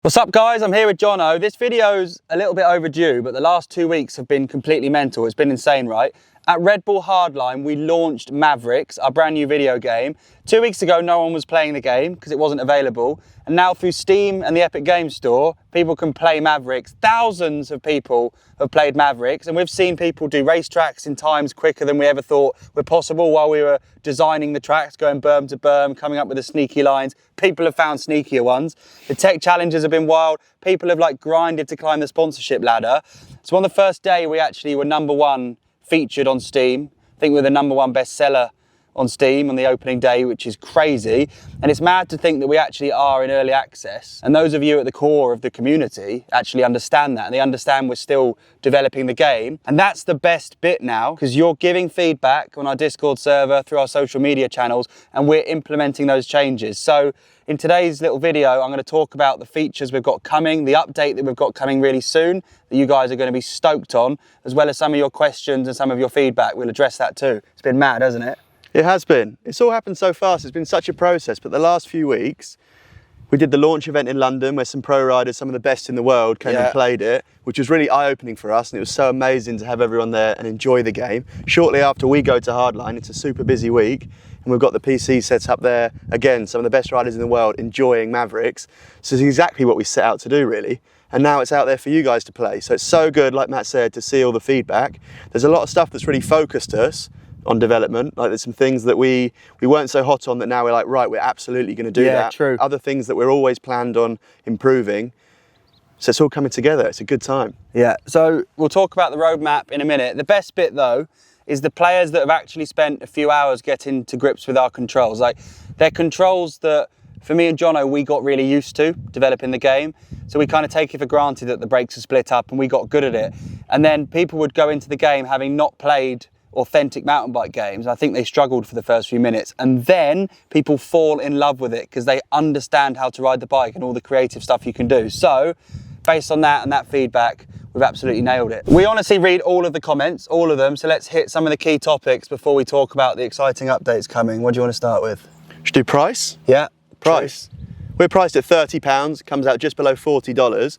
What's up guys, I'm here with Jono. This video's a little bit overdue, but the last 2 weeks have been completely mental. It's been insane, right? At Red Bull Hardline, we launched Mavericks, our brand new video game. 2 weeks ago, no one was playing the game because it wasn't available. And now through Steam and the Epic Games Store, people can play Mavericks. Thousands of people have played Mavericks, and we've seen people do racetracks in times quicker than we ever thought were possible while we were designing the tracks, going berm to berm, coming up with the sneaky lines. People have found sneakier ones. The tech challenges have been wild. People have grinded to climb the sponsorship ladder. So on the first day, we actually were #1 featured on Steam. I think we're the #1 bestseller on Steam on the opening day, which is crazy. And it's mad to think that we actually are in early access. And those of you at the core of the community actually understand that. And they understand we're still developing the game. And that's the best bit now, because you're giving feedback on our Discord server, through our social media channels, and we're implementing those changes. So in today's little video, I'm going to talk about the features we've got coming, the update that we've got coming really soon, that you guys are going to be stoked on, as well as some of your questions and some of your feedback. We'll address that too. It's been mad, hasn't it? It has been. It's all happened so fast. It's been such a process. But the last few weeks, we did the launch event in London where some pro riders, some of the best in the world, came and played it, which was really eye-opening for us. And it was so amazing to have everyone there and enjoy the game. Shortly after we go to Hardline, it's a super busy week. And we've got the PC set up there. Again, some of the best riders in the world enjoying Mavericks. So it's exactly what we set out to do, really. And now it's out there for you guys to play. So it's so good, like Matt said, to see all the feedback. There's a lot of stuff that's really focused us on development. Like there's some things that we weren't so hot on that now we're like, right, we're absolutely going to do that. True. Other things that we're always planned on improving. So it's all coming together. It's a good time. Yeah, so we'll talk about the roadmap in a minute. The best bit though is the players that have actually spent a few hours getting to grips with our controls. Like they're controls that for me and Jono, we got really used to developing the game. So we kind of take it for granted that the brakes are split up and we got good at it. And then people would go into the game having not played authentic mountain bike games. I think they struggled for the first few minutes, and then people fall in love with it because they understand how to ride the bike and all the creative stuff you can do. So based on that and that feedback, we've absolutely nailed it. We honestly read all of the comments, all of them. So let's hit some of the key topics before we talk about the exciting updates coming. What do you want to start with? Should we do price? Yeah. Price. We're priced at £30, comes out just below $40,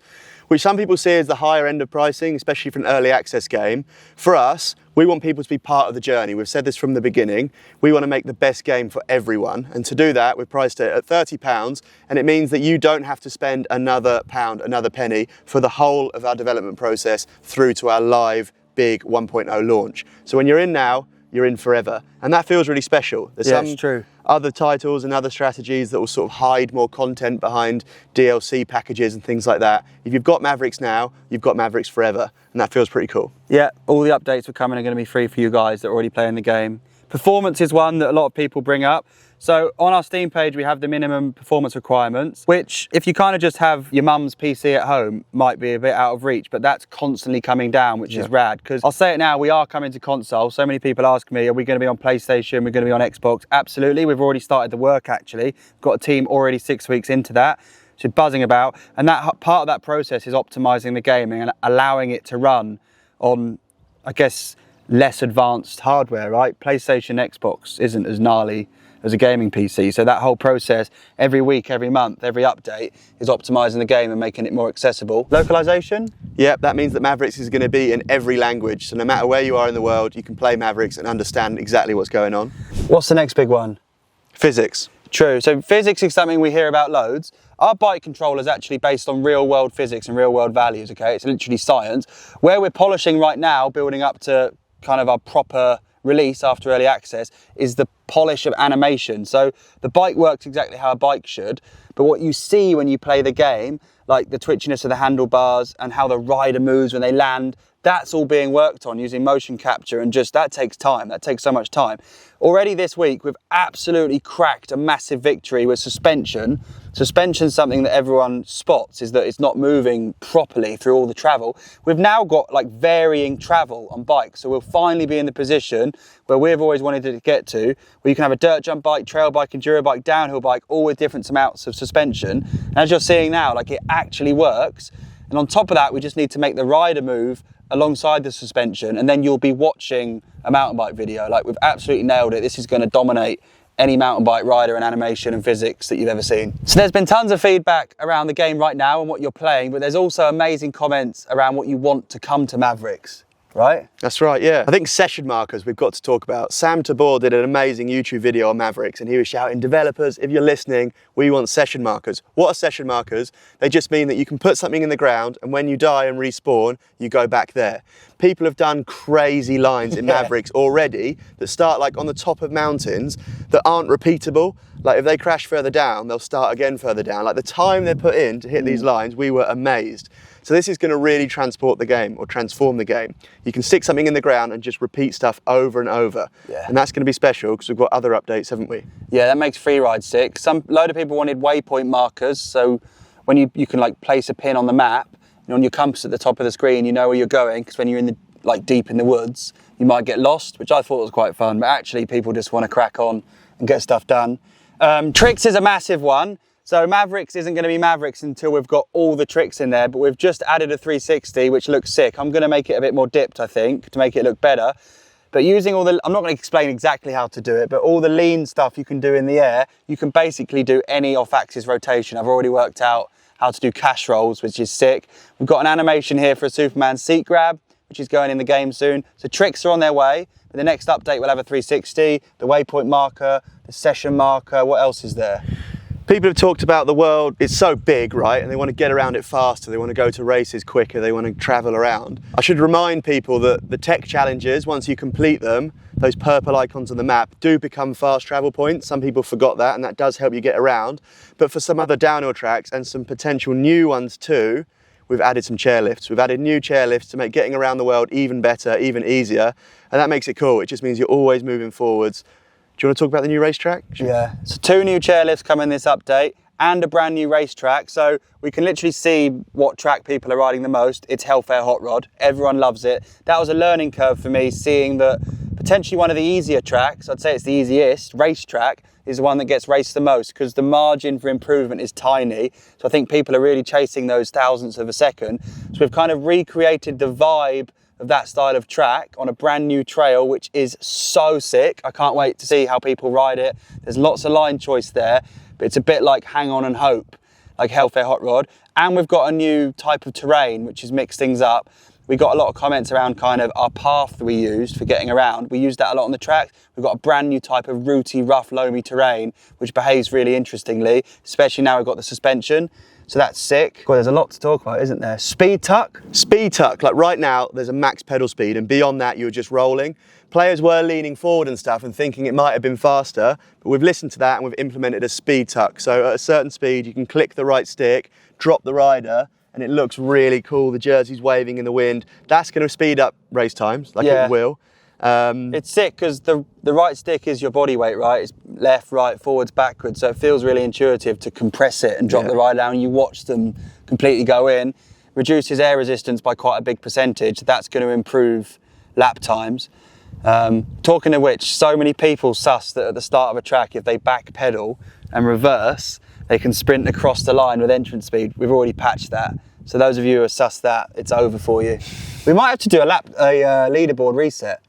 which some people see as the higher end of pricing, especially for an early access game. For us, we want people to be part of the journey. We've said this from the beginning. We want to make the best game for everyone. And to do that, we've priced it at £30, and it means that you don't have to spend another pound, another penny for the whole of our development process through to our live big 1.0 launch. So when you're in now, you're in forever. And that feels really special. There's it's true. Other titles and other strategies that will sort of hide more content behind DLC packages and things like that. If you've got Mavericks now, you've got Mavericks forever, and that feels pretty cool. Yeah, all the updates are coming are going to be free for you guys that are already playing the game. Performance is one that a lot of people bring up. So on our Steam page, we have the minimum performance requirements, which if you kind of just have your mum's PC at home, might be a bit out of reach, but that's constantly coming down, which is rad. Because I'll say it now, we are coming to console. So many people ask me, are we going to be on PlayStation? We're going to be on Xbox? Absolutely. We've already started the work, actually. We've got a team already 6 weeks into that. So buzzing about. And that part of that process is optimizing the game and allowing it to run on, I guess, less advanced hardware, right? PlayStation, Xbox isn't as gnarly as a gaming PC. So that whole process, every week, every month, every update is optimizing the game and making it more accessible. Localization? Yep, that means that Mavericks is going to be in every language. So no matter where you are in the world, you can play Mavericks and understand exactly what's going on. What's the next big one? Physics. True, so physics is something we hear about loads. Our bike controller is actually based on real world physics and real world values, okay? It's literally science. Where we're polishing right now, building up to kind of our proper release after early access, is the polish of animation. So the bike works exactly how a bike should, but what you see when you play the game, like the twitchiness of the handlebars and how the rider moves when they land, that's all being worked on using motion capture, and just that takes time. That takes so much time. Already this week, we've absolutely cracked a massive victory with suspension. Suspension's something that everyone spots, is that it's not moving properly through all the travel. We've now got like varying travel on bikes, so we'll finally be in the position where we've always wanted to get to, where you can have a dirt jump bike, trail bike, enduro bike, downhill bike, all with different amounts of suspension. And as you're seeing now, like it actually works. And on top of that, we just need to make the rider move alongside the suspension, and then you'll be watching a mountain bike video. Like, we've absolutely nailed it. This is going to dominate any mountain bike rider and animation and physics that you've ever seen. So there's been tons of feedback around the game right now and what you're playing, but there's also amazing comments around what you want to come to Mavericks. Right? That's right, yeah. I think session markers we've got to talk about. Sam Tabor did an amazing YouTube video on Mavericks and he was shouting, developers, if you're listening, we want session markers. What are session markers? They just mean that you can put something in the ground and when you die and respawn, you go back there. People have done crazy lines in Mavericks already that start like on the top of mountains that aren't repeatable. Like if they crash further down, they'll start again further down. Like the time they put in to hit these lines, we were amazed. So this is going to really transport the game or transform the game. You can stick something in the ground and just repeat stuff over and over. Yeah. And that's going to be special because we've got other updates, haven't we? Yeah, that makes free ride sick. Load of people wanted waypoint markers. So when you can like place a pin on the map and on your compass at the top of the screen, you know where you're going. Because when you're in the like deep in the woods, you might get lost, which I thought was quite fun. But actually people just want to crack on and get stuff done. Tricks is a massive one. So Mavericks isn't going to be Mavericks until we've got all the tricks in there, but we've just added a 360, which looks sick. I'm going to make it a bit more dipped, I think, to make it look better. But using all the, I'm not going to explain exactly how to do it, but all the lean stuff you can do in the air, you can basically do any off-axis rotation. I've already worked out how to do cash rolls, which is sick. We've got an animation here for a Superman seat grab, which is going in the game soon. So tricks are on their way. But the next update will have a 360, the waypoint marker, the session marker. What else is there? People have talked about the world, it's so big, right? And they want to get around it faster, they want to go to races quicker, they want to travel around. I should remind people that the tech challenges, once you complete them, those purple icons on the map do become fast travel points. Some people forgot that and that does help you get around. But for some other downhill tracks and some potential new ones too, we've added some chairlifts. We've added new chairlifts to make getting around the world even better, even easier. And that makes it cool. It just means you're always moving forwards. Do you want to talk about the new racetrack? Yeah, so 2 new chairlifts come in this update and a brand new racetrack. So we can literally see what track people are riding the most. It's Hellfire Hot Rod. Everyone loves it. That was a learning curve for me, seeing that potentially one of the easier tracks, I'd say it's the easiest, racetrack, is the one that gets raced the most because the margin for improvement is tiny. So I think people are really chasing those thousandths of a second. So we've kind of recreated the vibe of that style of track on a brand new trail, which is so sick. I can't wait to see how people ride it. There's lots of line choice there, but it's a bit like Hang On and Hope, like Hellfire Hot Rod. And we've got a new type of terrain, which has mixed things up. We got a lot of comments around kind of our path that we used for getting around. We used that a lot on the track. We've got a brand new type of rooty, rough, loamy terrain, which behaves really interestingly, especially now we've got the suspension. So that's sick. God, there's a lot to talk about, isn't there? Speed tuck? Speed tuck, like right now, there's a max pedal speed and beyond that, you're just rolling. Players were leaning forward and stuff and thinking it might have been faster, but we've listened to that and we've implemented a speed tuck. So at a certain speed, you can click the right stick, drop the rider, and it looks really cool. The jersey's waving in the wind. That's going to speed up race times, like it will. It's sick because the right stick is your body weight, right? It's left, right, forwards, backwards. So it feels really intuitive to compress it and drop the rider down. You watch them completely go in. Reduces air resistance by quite a big percentage. That's going to improve lap times. Talking of which, so many people suss that at the start of a track, if they back pedal and reverse, they can sprint across the line with entrance speed. We've already patched that. So those of you who have sussed that, it's over for you. We might have to do a leaderboard reset.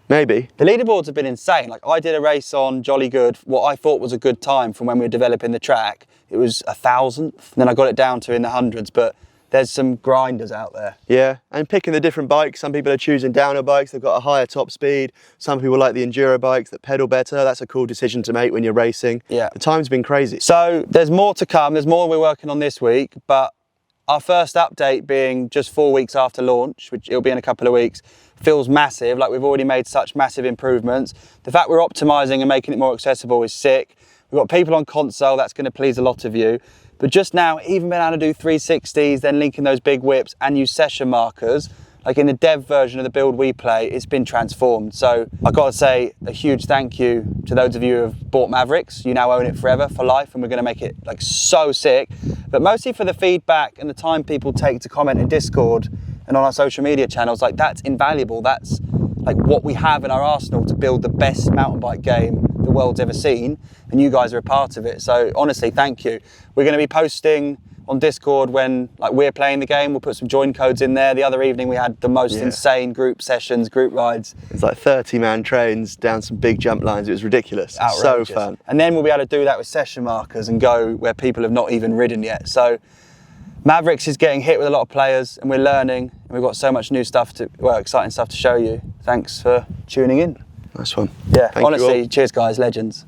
Maybe. The leaderboards have been insane. Like I did a race on Jolly Good, what I thought was a good time from when we were developing the track. It was 1,000th. Then I got it down to in the hundreds, but there's some grinders out there. Yeah, and picking the different bikes. Some people are choosing downhill bikes. They've got a higher top speed. Some people like the enduro bikes that pedal better. That's a cool decision to make when you're racing. Yeah. The time's been crazy. So there's more to come. There's more we're working on this week, but our first update being just 4 weeks after launch, which it'll be in a couple of weeks, feels massive. Like we've already made such massive improvements. The fact we're optimizing and making it more accessible is sick. We've got people on console, that's going to please a lot of you. But just now, even being able to do 360s, then linking those big whips and use session markers, like in the dev version of the build we play, it's been transformed. So I've got to say a huge thank you to those of you who have bought Mavericks. You now own it forever, for life, and we're going to make it like so sick. But mostly for the feedback and the time people take to comment in Discord and on our social media channels, like that's invaluable. That's like what we have in our arsenal to build the best mountain bike game the world's ever seen, and you guys are a part of it. So honestly, thank you. We're going to be posting on Discord when like we're playing the game. We'll put some join codes in there. The other evening we had the most insane group sessions, group rides. It's like 30-man trains down some big jump lines. It was ridiculous. Outrageous. So fun. And then we'll be able to do that with session markers and go where people have not even ridden yet. So Mavericks is getting hit with a lot of players and we're learning and we've got so much new stuff exciting stuff to show you. Thanks for tuning in. Nice one. Yeah, Thank you honestly, all. cheers guys, legends.